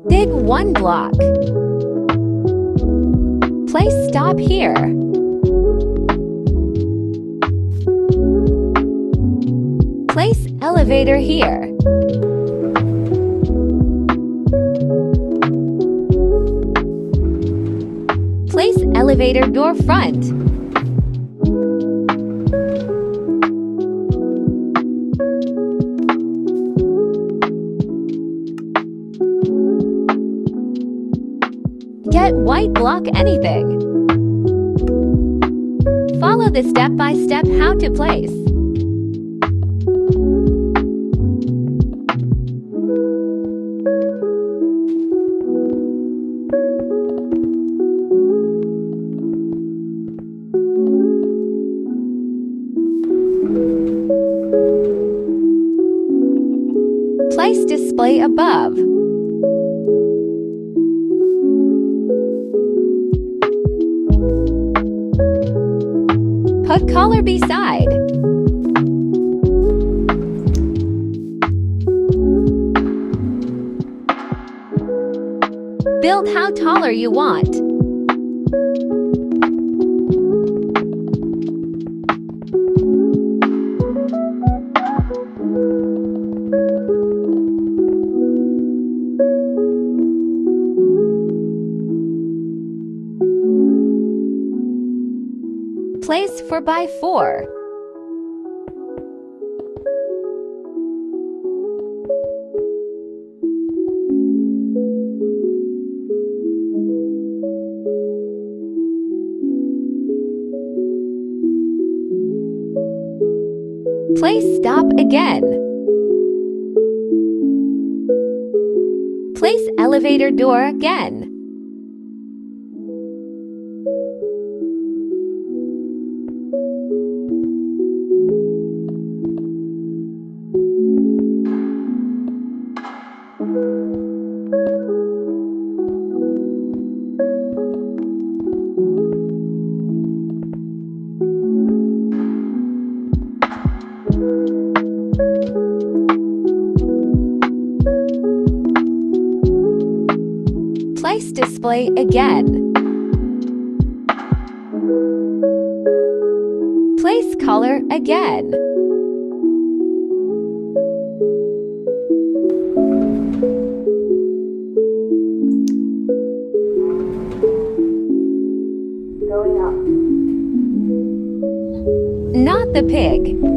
Dig 1 block. Place stop here. Place elevator here. Place elevator door front. Get white block anything. Follow the step-by-step how to place. Place display above. Put collar beside. Build how taller you want. Place 4x4. Place stop again. Place elevator door again. Place display again. Place color again. Going up. Not the pig.